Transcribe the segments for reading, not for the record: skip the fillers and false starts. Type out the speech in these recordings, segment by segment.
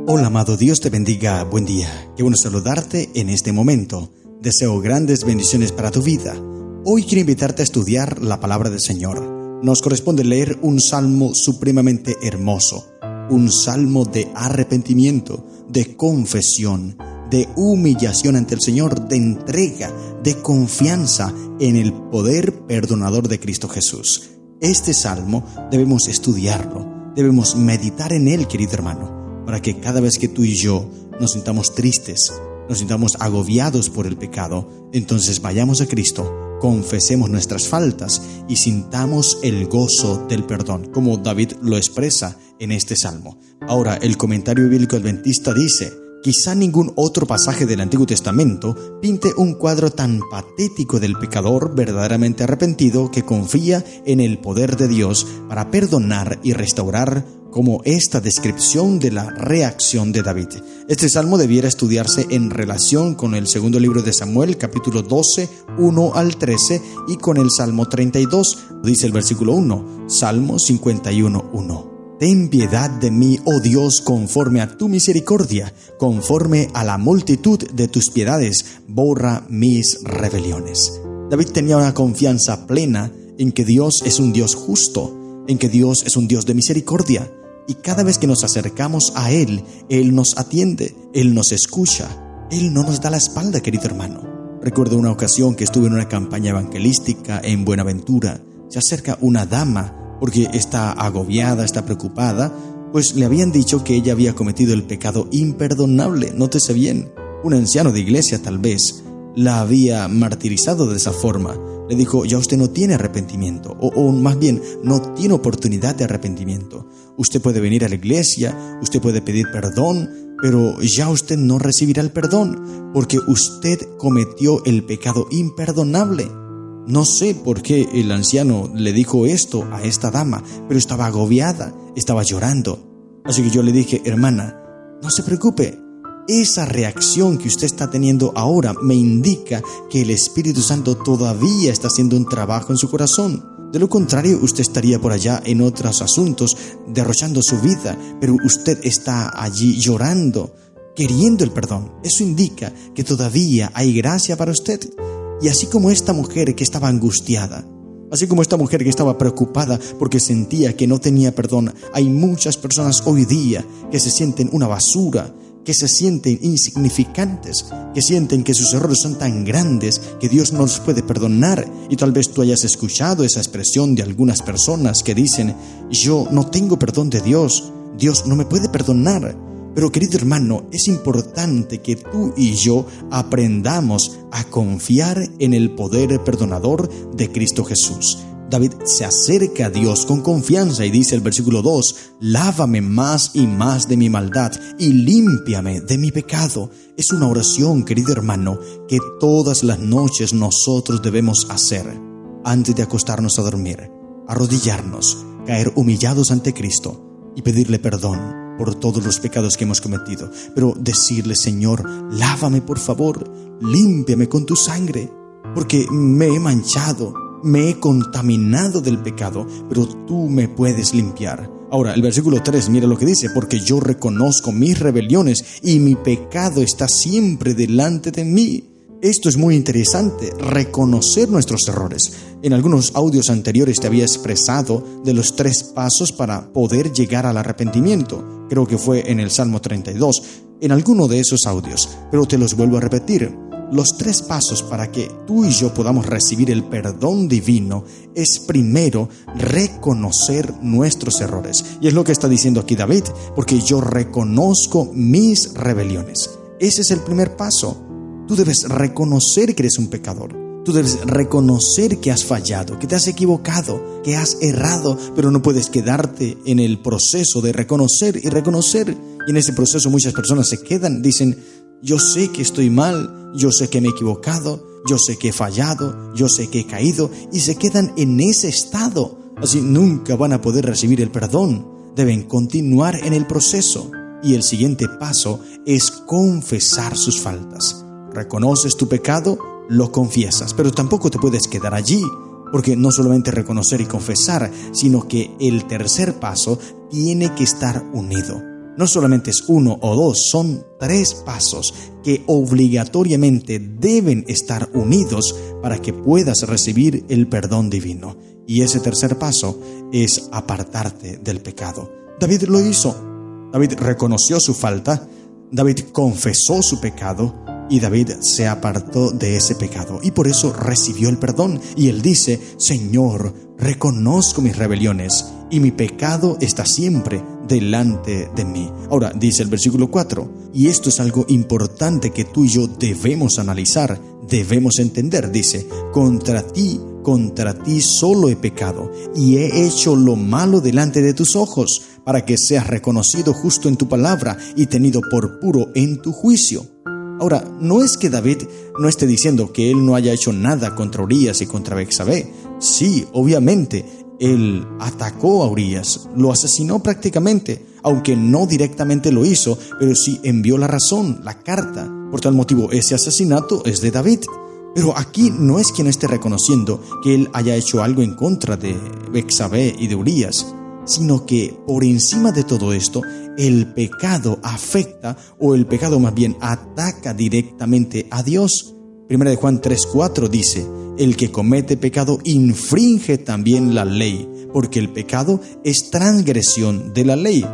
Hola amado, Dios te bendiga, buen día. Qué bueno saludarte en este momento. Deseo grandes bendiciones para tu vida. Hoy quiero invitarte a estudiar la palabra del Señor. Nos corresponde leer un salmo supremamente hermoso, un salmo de arrepentimiento, de confesión, de humillación ante el Señor, de entrega, de confianza en el poder perdonador de Cristo Jesús. Este salmo debemos estudiarlo, debemos meditar en él, querido hermano, para que cada vez que tú y yo nos sintamos tristes, nos sintamos agobiados por el pecado, entonces vayamos a Cristo, confesemos nuestras faltas y sintamos el gozo del perdón, como David lo expresa en este salmo. Ahora, el comentario bíblico adventista dice: quizá ningún otro pasaje del Antiguo Testamento pinte un cuadro tan patético del pecador verdaderamente arrepentido que confía en el poder de Dios para perdonar y restaurar como esta descripción de la reacción de David. Este salmo debiera estudiarse en relación con el segundo libro de Samuel, capítulo 12, 1 al 13, y con el Salmo 32, dice el versículo 1, Salmo 51, 1. Ten piedad de mí, oh Dios, conforme a tu misericordia, conforme a la multitud de tus piedades, borra mis rebeliones. David tenía una confianza plena en que Dios es un Dios justo, en que Dios es un Dios de misericordia. Y cada vez que nos acercamos a Él, Él nos atiende, Él nos escucha, Él no nos da la espalda, querido hermano. Recuerdo una ocasión que estuve en una campaña evangelística en Buenaventura. Se acerca una dama porque está agobiada, está preocupada, pues le habían dicho que ella había cometido el pecado imperdonable. Nótese bien, un anciano de iglesia tal vez la había martirizado de esa forma. Le dijo: ya usted no tiene arrepentimiento, o más bien, no tiene oportunidad de arrepentimiento. Usted puede venir a la iglesia, usted puede pedir perdón, pero ya usted no recibirá el perdón, porque usted cometió el pecado imperdonable. No sé por qué el anciano le dijo esto a esta dama, pero estaba agobiada, estaba llorando. Así que yo le dije: hermana, no se preocupe. Esa reacción que usted está teniendo ahora me indica que el Espíritu Santo todavía está haciendo un trabajo en su corazón. De lo contrario, usted estaría por allá en otros asuntos, derrochando su vida, pero usted está allí llorando, queriendo el perdón. Eso indica que todavía hay gracia para usted. Y así como esta mujer que estaba angustiada, así como esta mujer que estaba preocupada porque sentía que no tenía perdón, hay muchas personas hoy día que se sienten una basura, que se sienten insignificantes, que sienten que sus errores son tan grandes que Dios no los puede perdonar. Y tal vez tú hayas escuchado esa expresión de algunas personas que dicen: yo no tengo perdón de Dios, Dios no me puede perdonar. Pero querido hermano, es importante que tú y yo aprendamos a confiar en el poder perdonador de Cristo Jesús. David se acerca a Dios con confianza y dice el versículo 2, lávame más y más de mi maldad y límpiame de mi pecado. Es una oración, querido hermano, que todas las noches nosotros debemos hacer antes de acostarnos a dormir, arrodillarnos, caer humillados ante Cristo y pedirle perdón por todos los pecados que hemos cometido, pero decirle: Señor, lávame por favor, límpiame con tu sangre, porque me he manchado, me he contaminado del pecado, pero tú me puedes limpiar. Ahora, el versículo 3, mira lo que dice: porque yo reconozco mis rebeliones y mi pecado está siempre delante de mí. Esto es muy interesante, reconocer nuestros errores. En algunos audios anteriores te había expresado de los 3 pasos para poder llegar al arrepentimiento. Creo que fue en el Salmo 32, en alguno de esos audios, pero te los vuelvo a repetir. Los 3 pasos para que tú y yo podamos recibir el perdón divino es primero reconocer nuestros errores. Y es lo que está diciendo aquí David, porque yo reconozco mis rebeliones. Ese es el primer paso. Tú debes reconocer que eres un pecador. Tú debes reconocer que has fallado, que te has equivocado, que has errado, pero no puedes quedarte en el proceso de reconocer y reconocer. Y en ese proceso muchas personas se quedan, dicen: yo sé que estoy mal, yo sé que me he equivocado, yo sé que he fallado, yo sé que he caído, y se quedan en ese estado. Así nunca van a poder recibir el perdón. Deben continuar en el proceso. Y el siguiente paso es confesar sus faltas. Reconoces tu pecado, lo confiesas, pero tampoco te puedes quedar allí, porque no solamente reconocer y confesar, sino que el tercer paso tiene que estar unido. No solamente es uno o dos, son 3 pasos que obligatoriamente deben estar unidos para que puedas recibir el perdón divino. Y ese tercer paso es apartarte del pecado. David lo hizo. David reconoció su falta, David confesó su pecado y David se apartó de ese pecado y por eso recibió el perdón. Y él dice: Señor, reconozco mis rebeliones y mi pecado está siempre delante de mí. Ahora dice el versículo 4, y esto es algo importante que tú y yo debemos analizar, debemos entender. Dice: contra ti solo he pecado y he hecho lo malo delante de tus ojos, para que seas reconocido justo en tu palabra y tenido por puro en tu juicio. Ahora, no es que David no esté diciendo que él no haya hecho nada contra Urías y contra Betsabé. Sí, obviamente, él atacó a Urías, lo asesinó prácticamente, aunque no directamente lo hizo, pero sí envió la razón, la carta. Por tal motivo, ese asesinato es de David. Pero aquí no es que no esté reconociendo que él haya hecho algo en contra de Betsabé y de Urías, sino que por encima de todo esto, el pecado afecta, o el pecado más bien ataca directamente a Dios. 1 de Juan 3:4 dice: el que comete pecado infringe también la ley, porque el pecado es transgresión de la ley.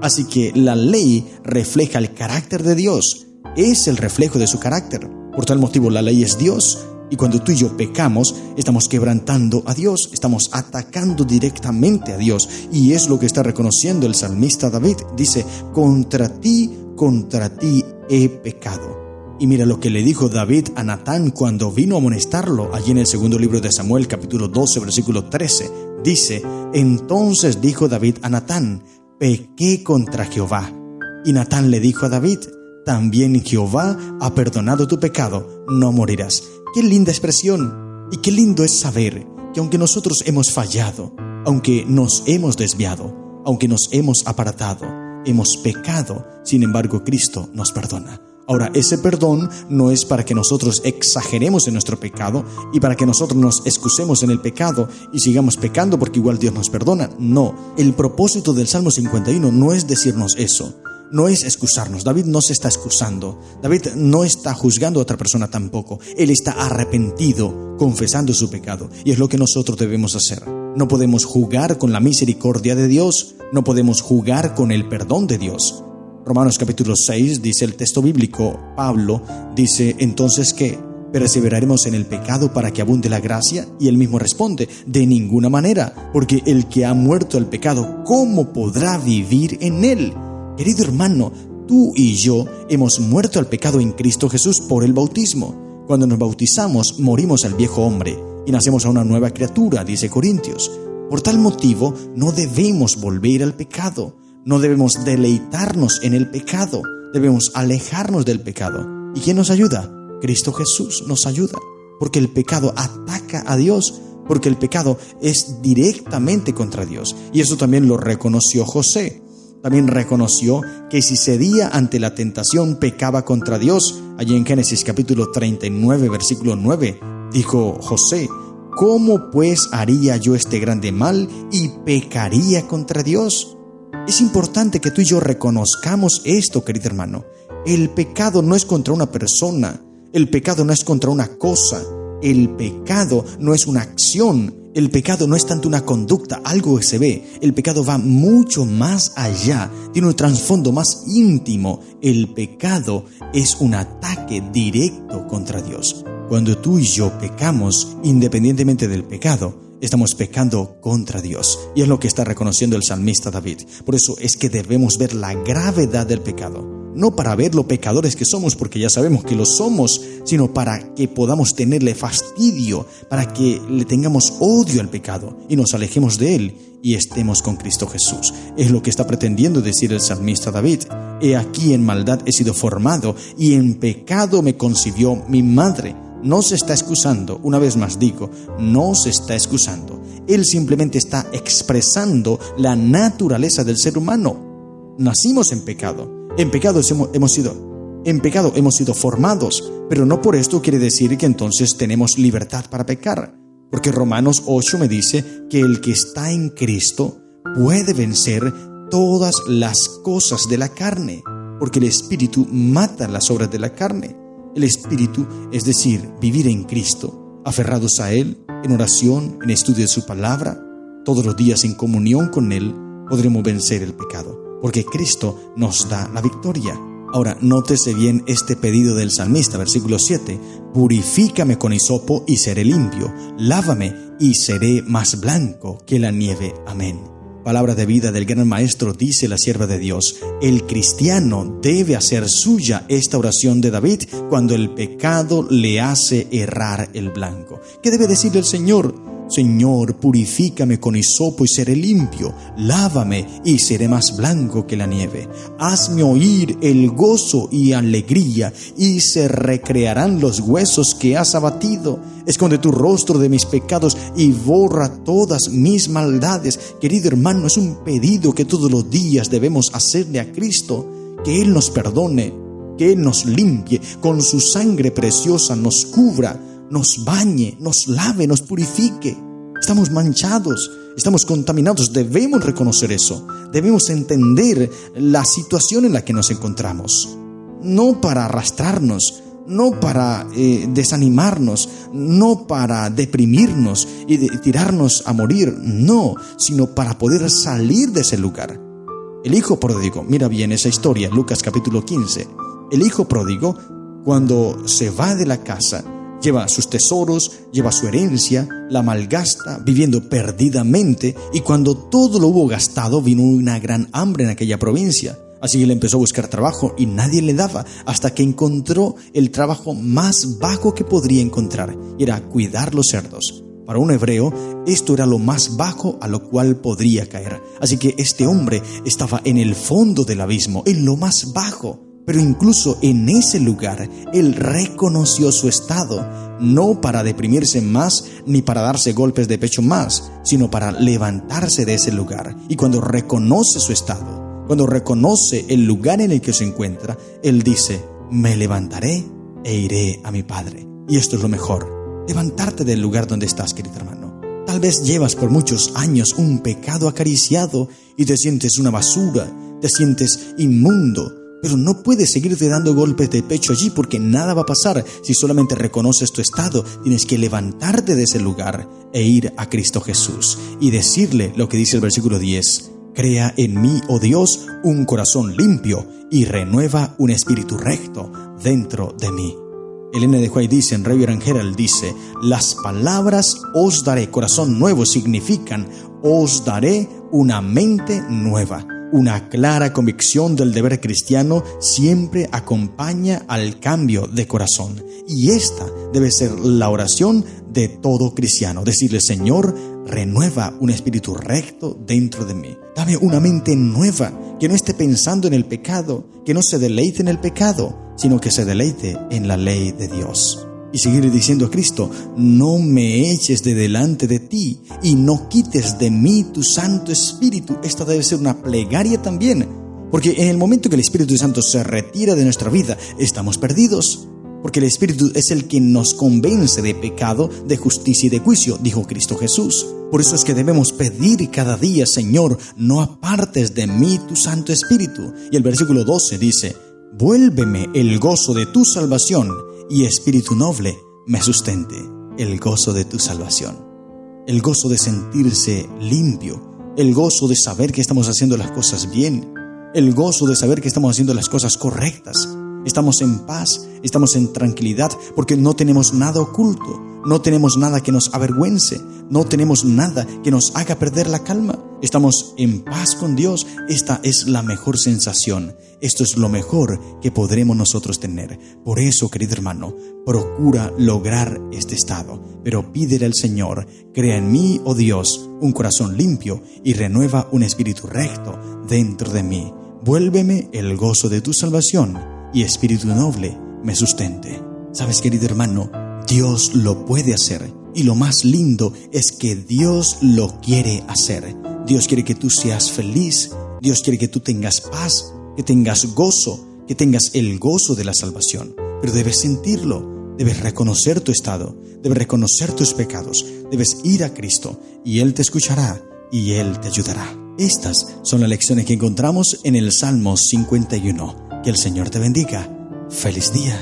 Así que la ley refleja el carácter de Dios, es el reflejo de su carácter. Por tal motivo, la ley es Dios. Y cuando tú y yo pecamos, estamos quebrantando a Dios, estamos atacando directamente a Dios. Y es lo que está reconociendo el salmista David. Dice: contra ti he pecado. Y mira lo que le dijo David a Natán cuando vino a amonestarlo, allí en el segundo libro de Samuel, capítulo 12, versículo 13. Dice: entonces dijo David a Natán: pequé contra Jehová. Y Natán le dijo a David: también Jehová ha perdonado tu pecado, no morirás. Qué linda expresión, y qué lindo es saber que aunque nosotros hemos fallado, aunque nos hemos desviado, aunque nos hemos apartado, hemos pecado, sin embargo Cristo nos perdona. Ahora, ese perdón no es para que nosotros exageremos en nuestro pecado y para que nosotros nos excusemos en el pecado y sigamos pecando porque igual Dios nos perdona. No, el propósito del Salmo 51 no es decirnos eso. No es excusarnos. David no se está excusando. David no está juzgando a otra persona tampoco. Él está arrepentido, confesando su pecado. Y es lo que nosotros debemos hacer. No podemos jugar con la misericordia de Dios. No podemos jugar con el perdón de Dios. Romanos capítulo 6 dice el texto bíblico. Pablo dice: entonces ¿qué? ¿Perseveraremos en el pecado para que abunde la gracia? Y él mismo responde: de ninguna manera, porque el que ha muerto al pecado, ¿cómo podrá vivir en él? Querido hermano, tú y yo hemos muerto al pecado en Cristo Jesús por el bautismo. Cuando nos bautizamos, morimos al viejo hombre y nacemos a una nueva criatura, dice Corintios. Por tal motivo, no debemos volver al pecado. No debemos deleitarnos en el pecado. Debemos alejarnos del pecado. ¿Y quién nos ayuda? Cristo Jesús nos ayuda. Porque el pecado ataca a Dios. Porque el pecado es directamente contra Dios. Y eso también lo reconoció José. También reconoció que si cedía ante la tentación pecaba contra Dios. Allí en Génesis capítulo 39, versículo 9, dijo José: ¿cómo pues haría yo este grande mal y pecaría contra Dios? Es importante que tú y yo reconozcamos esto, querido hermano. El pecado no es contra una persona, el pecado no es contra una cosa, el pecado no es una acción. El pecado no es tanto una conducta, algo que se ve. El pecado va mucho más allá, tiene un trasfondo más íntimo. El pecado es un ataque directo contra Dios. Cuando tú y yo pecamos, independientemente del pecado, estamos pecando contra Dios. Y es lo que está reconociendo el salmista David. Por eso es que debemos ver la gravedad del pecado. No para ver lo pecadores que somos, porque ya sabemos que lo somos, sino para que podamos tenerle fastidio, para que le tengamos odio al pecado y nos alejemos de él y estemos con Cristo Jesús. Es lo que está pretendiendo decir el salmista David. He aquí en maldad he sido formado y en pecado me concibió mi madre. No se está excusando, una vez más digo, no se está excusando. Él simplemente está expresando la naturaleza del ser humano. Nacimos en pecado. En pecado hemos sido formados, pero no por esto quiere decir que entonces tenemos libertad para pecar, porque Romanos 8 me dice que el que está en Cristo puede vencer todas las cosas de la carne, porque el Espíritu mata las obras de la carne. El Espíritu, es decir, vivir en Cristo, aferrados a Él, en oración, en estudio de su palabra, todos los días en comunión con Él, podremos vencer el pecado, porque Cristo nos da la victoria. Ahora, nótese bien este pedido del salmista, versículo 7. Purifícame con hisopo y seré limpio, lávame y seré más blanco que la nieve. Amén. Palabra de vida del gran maestro, dice la sierva de Dios. El cristiano debe hacer suya esta oración de David cuando el pecado le hace errar el blanco. ¿Qué debe decirle el Señor? Señor, purifícame con hisopo y seré limpio, lávame y seré más blanco que la nieve. Hazme oír el gozo y alegría, y se recrearán los huesos que has abatido. Esconde tu rostro de mis pecados y borra todas mis maldades. Querido hermano, es un pedido que todos los días debemos hacerle a Cristo, que Él nos perdone, que Él nos limpie, con su sangre preciosa nos cubra, nos bañe, nos lave, nos purifique. Estamos manchados, estamos contaminados, debemos reconocer eso, debemos entender la situación en la que nos encontramos, no para arrastrarnos, no para desanimarnos, no para deprimirnos y tirarnos a morir, no, sino para poder salir de ese lugar. El hijo pródigo, mira bien esa historia, Lucas capítulo 15, el hijo pródigo, cuando se va de la casa, lleva sus tesoros, lleva su herencia, la malgasta, viviendo perdidamente, y cuando todo lo hubo gastado, vino una gran hambre en aquella provincia. Así que él empezó a buscar trabajo y nadie le daba, hasta que encontró el trabajo más bajo que podría encontrar, y era cuidar los cerdos. Para un hebreo, esto era lo más bajo a lo cual podría caer. Así que este hombre estaba en el fondo del abismo, en lo más bajo. Pero incluso en ese lugar, él reconoció su estado, no para deprimirse más ni para darse golpes de pecho más, sino para levantarse de ese lugar. Y cuando reconoce su estado, cuando reconoce el lugar en el que se encuentra, él dice: me levantaré e iré a mi Padre. Y esto es lo mejor, levantarte del lugar donde estás, querido hermano. Tal vez llevas por muchos años un pecado acariciado y te sientes una basura, te sientes inmundo. Pero no puedes seguirte dando golpes de pecho allí, porque nada va a pasar si solamente reconoces tu estado. Tienes que levantarte de ese lugar e ir a Cristo Jesús y decirle lo que dice el versículo 10. Crea en mí, oh Dios, un corazón limpio y renueva un espíritu recto dentro de mí. Elena de White dice en Reverend Herald, dice: las palabras os daré corazón nuevo significan os daré una mente nueva. Una clara convicción del deber cristiano siempre acompaña al cambio de corazón. Y esta debe ser la oración de todo cristiano. Decirle: Señor, renueva un espíritu recto dentro de mí. Dame una mente nueva, que no esté pensando en el pecado, que no se deleite en el pecado, sino que se deleite en la ley de Dios. Y seguir diciendo a Cristo: no me eches de delante de ti y no quites de mí tu Santo Espíritu. Esta debe ser una plegaria también, porque en el momento que el Espíritu Santo se retira de nuestra vida, estamos perdidos, porque el Espíritu es el que nos convence de pecado, de justicia y de juicio, dijo Cristo Jesús. Por eso es que debemos pedir cada día: Señor, no apartes de mí tu Santo Espíritu. Y el versículo 12 dice: vuélveme el gozo de tu salvación y espíritu noble me sustente. El gozo de tu salvación, el gozo de sentirse limpio, el gozo de saber que estamos haciendo las cosas bien, el gozo de saber que estamos haciendo las cosas correctas. Estamos en paz, estamos en tranquilidad, porque no tenemos nada oculto, no tenemos nada que nos avergüence, no tenemos nada que nos haga perder la calma. Estamos en paz con Dios. Esta es la mejor sensación. Esto es lo mejor que podremos nosotros tener. Por eso, querido hermano, procura lograr este estado, pero pídele al Señor: crea en mí, oh Dios, un corazón limpio y renueva un espíritu recto dentro de mí. Vuélveme el gozo de tu salvación y espíritu noble me sustente. ¿Sabes, querido hermano? Dios lo puede hacer, y lo más lindo es que Dios lo quiere hacer. Dios quiere que tú seas feliz, Dios quiere que tú tengas paz, que tengas gozo, que tengas el gozo de la salvación. Pero debes sentirlo, debes reconocer tu estado, debes reconocer tus pecados, debes ir a Cristo y Él te escuchará y Él te ayudará. Estas son las lecciones que encontramos en el Salmo 51. Que el Señor te bendiga. ¡Feliz día!